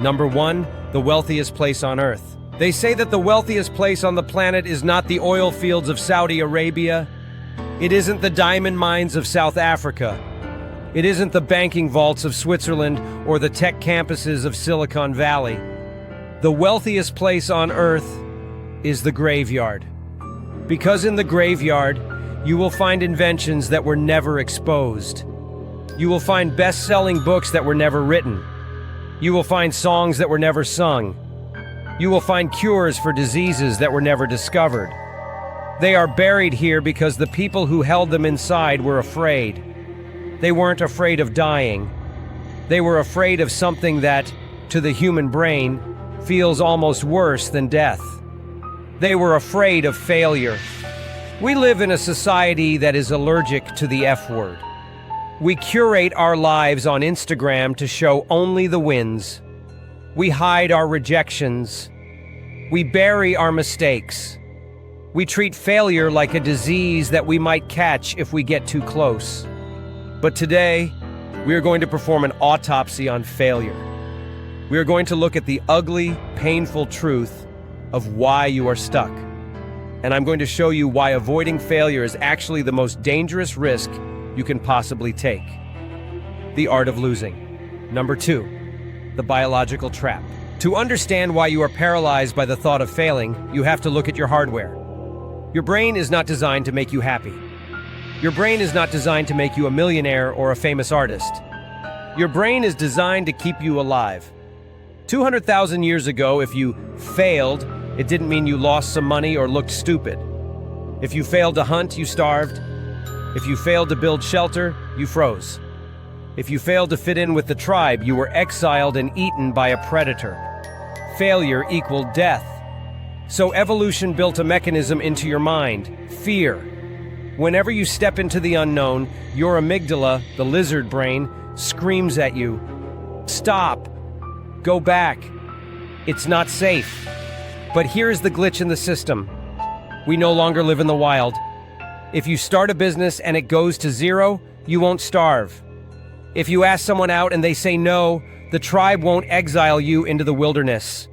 Number 1, the wealthiest place on Earth. They say that the wealthiest place on the planet is not the oil fields of Saudi Arabia. It isn't the diamond mines of South Africa. It isn't the banking vaults of Switzerland or the tech campuses of Silicon Valley. The wealthiest place on Earth is the graveyard. Because in the graveyard, you will find inventions that were never exposed. You will find best-selling books that were never written. You will find songs that were never sung. You will find cures for diseases that were never discovered. They are buried here because the people who held them inside were afraid. They weren't afraid of dying. They were afraid of something that, to the human brain, feels almost worse than death. They were afraid of failure. We live in a society that is allergic to the F word. We curate our lives on Instagram to show only the wins. We hide our rejections. We bury our mistakes. We treat failure like a disease that we might catch if we get too close. But today, we are going to perform an autopsy on failure. We are going to look at the ugly, painful truth of why you are stuck. And I'm going to show you why avoiding failure is actually the most dangerous risk you can possibly take. The art of losing. Number 2, the biological trap. To understand why you are paralyzed by the thought of failing, you have to look at your hardware. Your brain is not designed to make you happy. Your brain is not designed to make you a millionaire or a famous artist. Your brain is designed to keep you alive. 200,000 years ago, if you failed, it didn't mean you lost some money or looked stupid. If you failed to hunt, you starved. If you failed to build shelter, you froze. If you failed to fit in with the tribe, you were exiled and eaten by a predator. Failure equaled death. So evolution built a mechanism into your mind: fear. Whenever you step into the unknown, your amygdala, the lizard brain, screams at you, "Stop! Go back! It's not safe." But here's the glitch in the system. We no longer live in the wild. If you start a business and it goes to zero, you won't starve. If you ask someone out and they say no, the tribe won't exile you into the wilderness.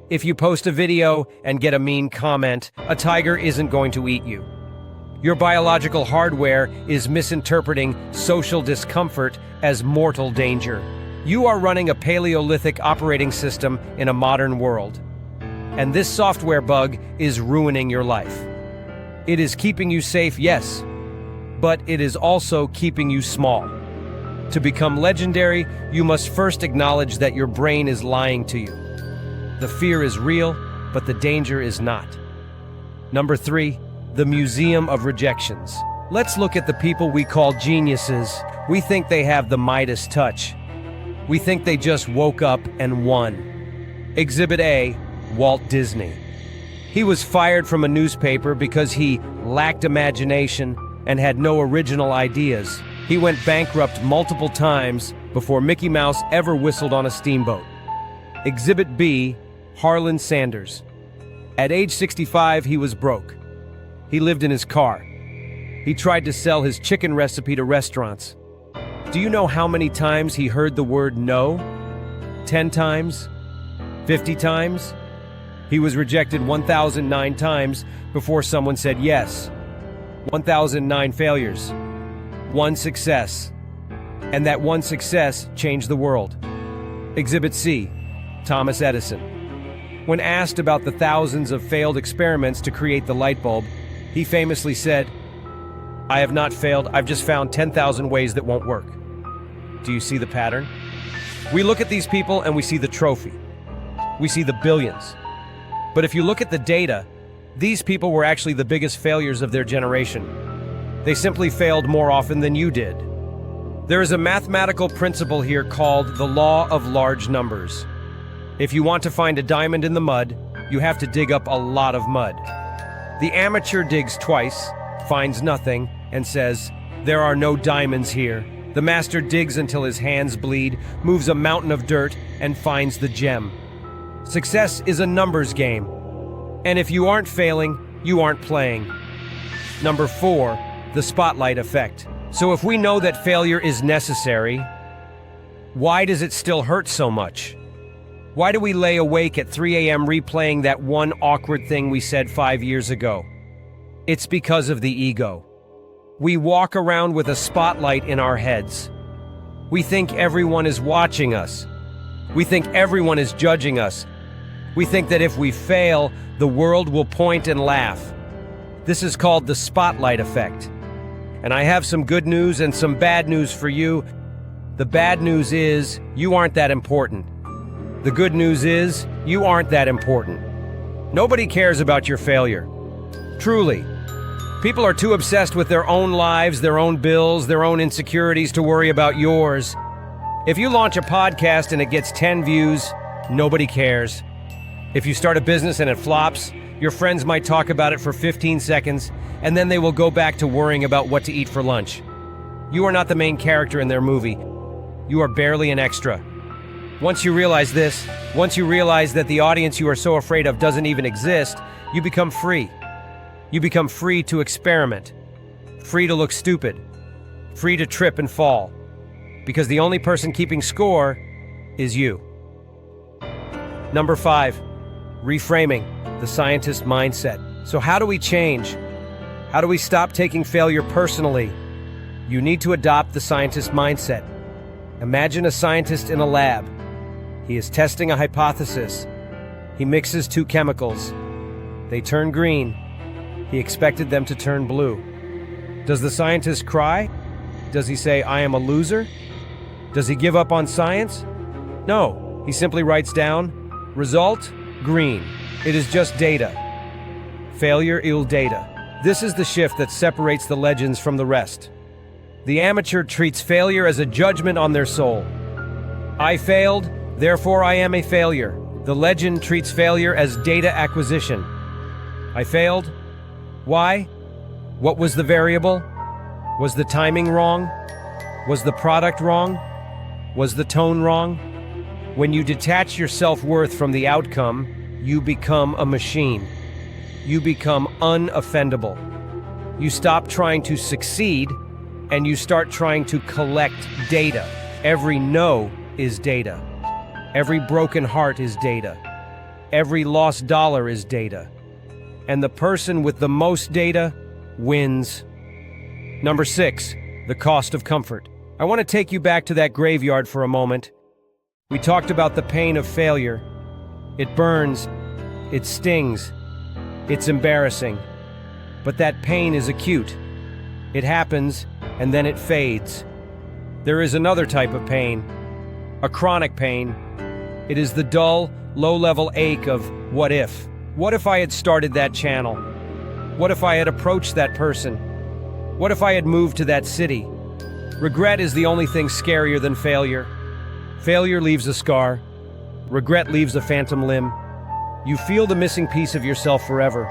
If you post a video and get a mean comment, a tiger isn't going to eat you. Your biological hardware is misinterpreting social discomfort as mortal danger. You are running a Paleolithic operating system in a modern world. And this software bug is ruining your life. It is keeping you safe, yes, but it is also keeping you small. To become legendary, you must first acknowledge that your brain is lying to you. The fear is real, but the danger is not. Number 3, the Museum of Rejections. Let's look at the people we call geniuses. We think they have the Midas touch. We think they just woke up and won. Exhibit A, Walt Disney. He was fired from a newspaper because he lacked imagination and had no original ideas. He went bankrupt multiple times before Mickey Mouse ever whistled on a steamboat. Exhibit B, Harlan Sanders. At age 65, he was broke. He lived in his car. He tried to sell his chicken recipe to restaurants. Do you know how many times he heard the word no? 10 times? 50 times? He was rejected 1,009 times before someone said yes. 1,009 failures. One success. And that one success changed the world. Exhibit C, Thomas Edison. When asked about the thousands of failed experiments to create the light bulb, he famously said, "I have not failed, I've just found 10,000 ways that won't work." Do you see the pattern? We look at these people and we see the trophy. We see the billions. But if you look at the data, these people were actually the biggest failures of their generation. They simply failed more often than you did. There is a mathematical principle here called the law of large numbers. If you want to find a diamond in the mud, you have to dig up a lot of mud. The amateur digs twice, finds nothing, and says, "There are no diamonds here." The master digs until his hands bleed, moves a mountain of dirt, and finds the gem. Success is a numbers game. And if you aren't failing, you aren't playing. Number 4, the spotlight effect. So if we know that failure is necessary, why does it still hurt so much? Why do we lay awake at 3 a.m. replaying that one awkward thing we said 5 years ago? It's because of the ego. We walk around with a spotlight in our heads. We think everyone is watching us. We think everyone is judging us. We think that if we fail, the world will point and laugh. This is called the spotlight effect. And I have some good news and some bad news for you. The bad news is you aren't that important. The good news is you aren't that important. Nobody cares about your failure. Truly. People are too obsessed with their own lives, their own bills, their own insecurities to worry about yours. If you launch a podcast and it gets 10 views, nobody cares. If you start a business and it flops, your friends might talk about it for 15 seconds, and then they will go back to worrying about what to eat for lunch. You are not the main character in their movie. You are barely an extra. Once you realize this, once you realize that the audience you are so afraid of doesn't even exist, you become free. You become free to experiment, free to look stupid, free to trip and fall, because the only person keeping score is you. Number 5, reframing the scientist mindset. So how do we change? How do we stop taking failure personally? You need to adopt the scientist mindset. Imagine a scientist in a lab. He is testing a hypothesis. He mixes 2 chemicals. They turn green. He expected them to turn blue. Does the scientist cry? Does he say, "I am a loser"? Does he give up on science? No, he simply writes down, result, green. It is just data. Failure il data. This is the shift that separates the legends from the rest. The amateur treats failure as a judgment on their soul. I failed, therefore I am a failure. The legend treats failure as data acquisition. I failed. Why? What was the variable? Was the timing wrong? Was the product wrong? Was the tone wrong? When you detach your self-worth from the outcome, you become a machine. You become unoffendable. You stop trying to succeed, and you start trying to collect data. Every no is data. Every broken heart is data. Every lost dollar is data. And the person with the most data wins. Number 6, the cost of comfort. I want to take you back to that graveyard for a moment. We talked about the pain of failure. It burns, it stings, it's embarrassing. But that pain is acute. It happens, and then it fades. There is another type of pain, a chronic pain. It is the dull, low-level ache of what if. What if I had started that channel? What if I had approached that person? What if I had moved to that city? Regret is the only thing scarier than failure. Failure leaves a scar. Regret leaves a phantom limb. You feel the missing piece of yourself forever.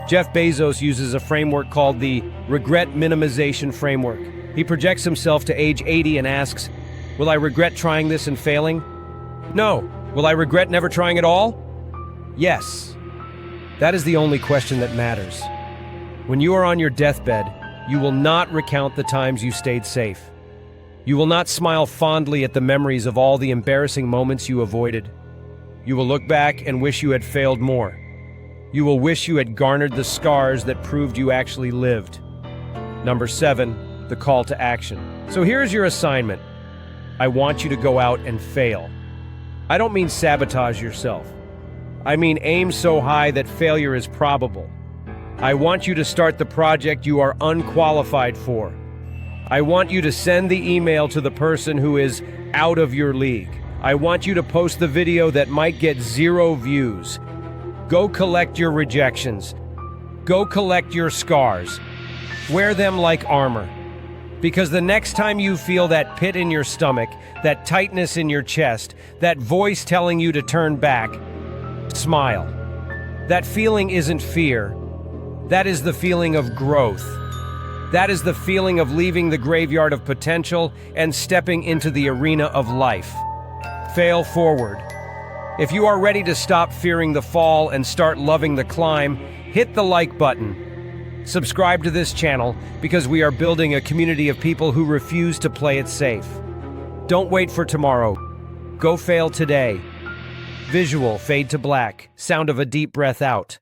Jeff Bezos uses a framework called the regret minimization framework. He projects himself to age 80 and asks, will I regret trying this and failing? No. Will I regret never trying at all? Yes. That is the only question that matters. When you are on your deathbed, you will not recount the times you stayed safe. You will not smile fondly at the memories of all the embarrassing moments you avoided. You will look back and wish you had failed more. You will wish you had garnered the scars that proved you actually lived. Number 7, the call to action. So here's your assignment. I want you to go out and fail. I don't mean sabotage yourself. I mean aim so high that failure is probable. I want you to start the project you are unqualified for. I want you to send the email to the person who is out of your league. I want you to post the video that might get 0 views. Go collect your rejections. Go collect your scars. Wear them like armor. Because the next time you feel that pit in your stomach, that tightness in your chest, that voice telling you to turn back, smile. That feeling isn't fear. That is the feeling of growth. That is the feeling of leaving the graveyard of potential and stepping into the arena of life. Fail forward. If you are ready to stop fearing the fall and start loving the climb, hit the like button. Subscribe to this channel because we are building a community of people who refuse to play it safe. Don't wait for tomorrow. Go fail today. Visual, fade to black. Sound of a deep breath out.